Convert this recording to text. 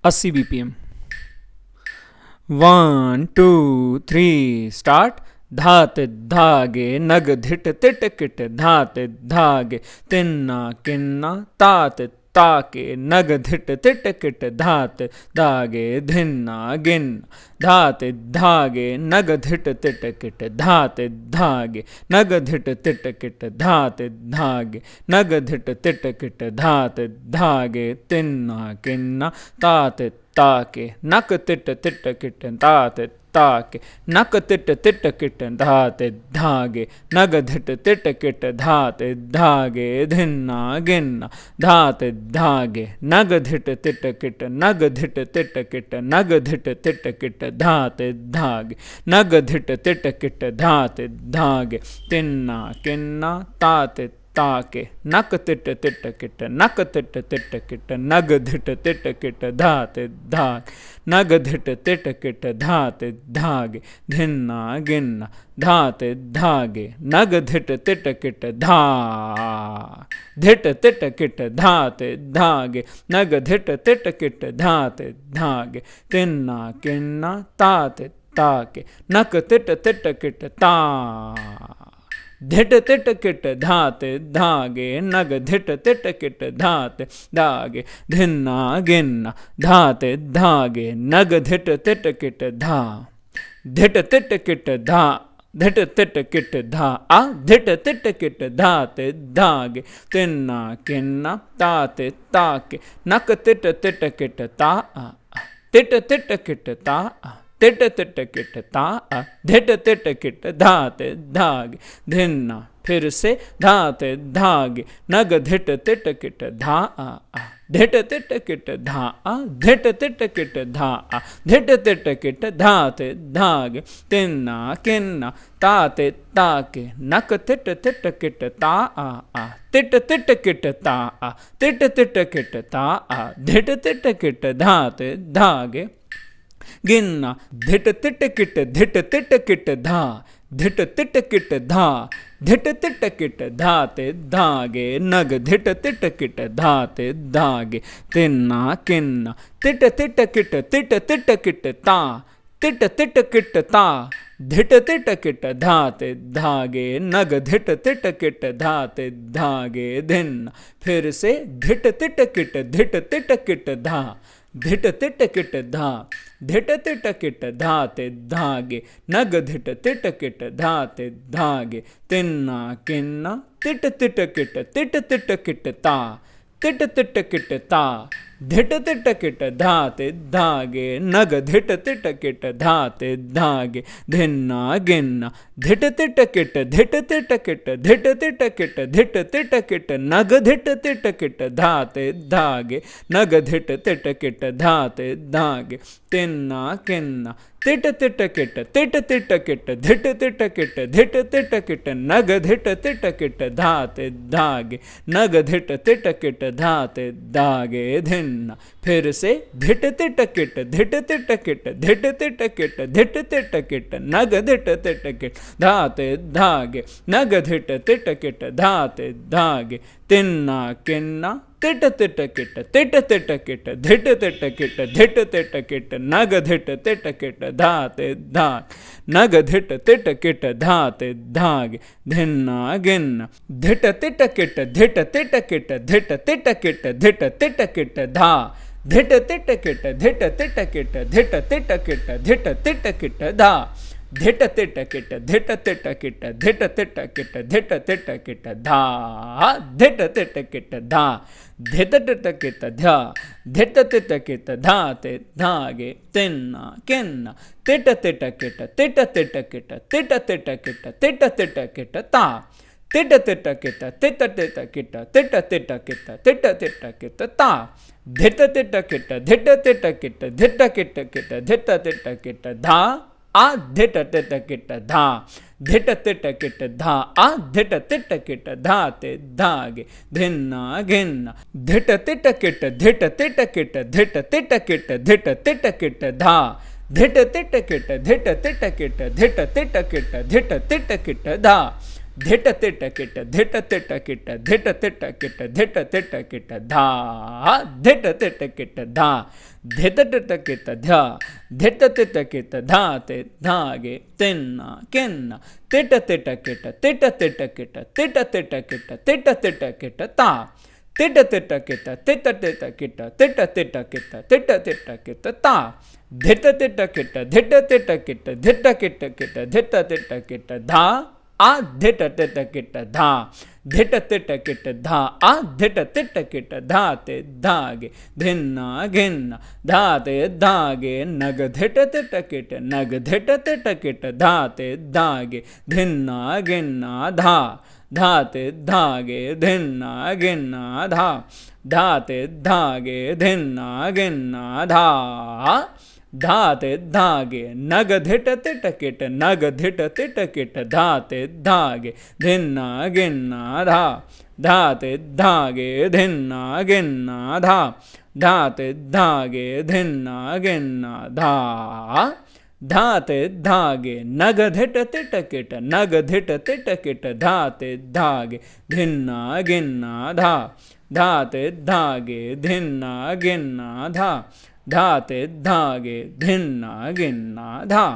80 BPM। 1 2 3 start. धाते धागे नग धिट तिट किट धाते धागे तिन्ना किन्ना ताते ताके नग धिट तिट किट धाते धागे धिन्ना गिन्ना धाते धागे नग धिट तिट किट धाते धागे नग धिट तिट किट धाते धागे नग धिट तिट किट धाते धागे तिन्ना किन्ना ताते ताके नक तिट तिट किट ताते ताके नक तिट तिट किट धाते धागे नग धिट तिट किट धाते धागे धिन्ना गिन्ना धाते धागे नग धिट तिट किट नग धिट तिट किट नग धिट तिट किट धाते धागे नग धिट तिट किट धाते धागे तिन्ना किन्ना ताते ताके नक तिट तिट किट नक तिट तिट किट नग धिट तिट किट धाते धागे नग धिट तिट किट धाते धागे धिन्ना गिन्ना धाते धागे नग धिट तिट किट धा धिट तिट किट धाते धागे नग धिट तिट किट धाते धागे तिन्ना किन्ना ताते ताके नक तिट तिट किट ता धिट तिट किट धाते धागे नग धिट तिट किट धाते धागे धिन्ना गिन्ना धाते धागे नग धिट तिट किट धा धिट तिट किट धा धिट तिट किट धा आ धिट तिट किट धाते धागे तिन्ना किन्ना ताते ताके नक तिट तिट किट ता तिट तिट किट ता तिट तिट किट ता धिट तिट किट धाते धागे धिन्ना फिर से धाते धागे नग धिट तिट किट धा धिट तिट किट धा धिट तिट किट धा धिट तिट किट धाते धागे तिन्ना किन्ना ताते ताके नक तिट तिट किट ता तिट तिट किट ता तिट तिट किट ता धिट तिट किट धाते धागे गिन्ना धिट तिट किट धिट तिट किट धा धिट तिट किट धा धिट तिट किट धाते धागे नग धिट तिट किट धाते धागे तिन्ना किन्ना तिट तिट किट तिट तिट किट ता तिट तिट किट ता धिट तिट किट धाते धागे नग धिट तिट किट धाते धागे धिन्ना फिर से धिट तिट किट धिट तिट किट धा धिट तिट किट धा धिट तिट किट धाते धागे नग धिट तिट किट धाते धागे तिन्ना किन्ना तिट तिट किट तिट तिट किट ता तिट तिट किट ता धिट तिट किट धाते धागे नग धिट तिट किट धाते धागे धिन्ना गिन्ना धिट तिट किट धिट तिट किट धिट तिट किट धिट तिट किट नग धिट तिट किट धाते धागे नग धिट तिट किट धाते धागे तिन्ना किन्ना तिट तिट किट तिट तिट किट धिट तिट किट धिट तिट किट नग धिट तिट किट धाते धागे नग धिट तिट किट धाते धागे धिन्ना फिर से धिट तिट किट धिट तिट किट धिट तिट किट धिट तिट किट नग धिट तिट किट धाते धागे नग धिट तिट किट धाते धागे तिन्ना किन्ना तिट तिट किट तिट तिट किट धिट तिट किट धिट तिट किट नग धिट तिट किट धाते धागे नग धिट तिट किट धाते धागे धिन्ना गिन्ना धिट तिट किट धिट तिट किट धिट तिट किट धिट तिट किट धा धिट तिट किट धिट तिट किट धिट तिट किट धिट तिट किट धा धिट तिट किट धिट तिट किट धिट तिट किट धिट तिट किट धा धिट तिट किट धा धिट तिट किट धा धिट तिट किट धाते धागे तिन्ना किन्ना तिट तिट किट तिट तिट किट तिट तिट किट तिट तिट किट ता तिट तिट किट तिट तिट किट तिट तिट किट तिट तिट किट ता धिट तिट किट धिट तिट किट धिट किट किट धिट तिट किट धा धिट तिट किट धा धिट तिट किट धा धिट तिट किट धाते धागे धिन्ना गिन्ना धिट तिट किट धिट तिट किट धिट तिट किट धिट तिट किट धा धिट तिट किट धिट तिट किट धिट तिट किट धिट तिट किट धा धिट तिट किट धिट तिट किट धिट तिट किट धिट तिट किट धा धिट तिट किट धा धिट तिट किट धा धिट तिट किट धा ते धागे तिन्ना किन्ना तिट तिट किट तिट तिट किट तिट तिट किट तिट तिट किट ता तिट तिट किट तिट तिट किट तिट तिट किट तिट तिट किट ता धिट तिट किट धिट तिट किट धिट किट किट धिट तिट किट धा आ धिट तिट किट धा धिट तिट किट धा आ धिट तिट किट धाते धागे धिन्ना घिन्ना धाते धागे नग धिट तिट किट नग धिट तिट किट धाते धागे धिन्ना घिन्ना धा धाते धागे धिन्ना घिन्ना धा धाते धागे धिन्ना घिन्ना धा धाते धागे नग धिट तिट किट नग धिट तिट किट धाते धागे धिन्ना गिन्ना धा धाते धागे धिन्ना गिन्ना धा धाते धागे धिन्ना गिन्ना धा धाते धागे नग धिट तिट किट नग धिट तिट किट धाते धागे धिन्ना गिन्ना धा धाते धागे धिन्ना गिन्ना धा धाते धागे धिन्ना गिन्ना धा।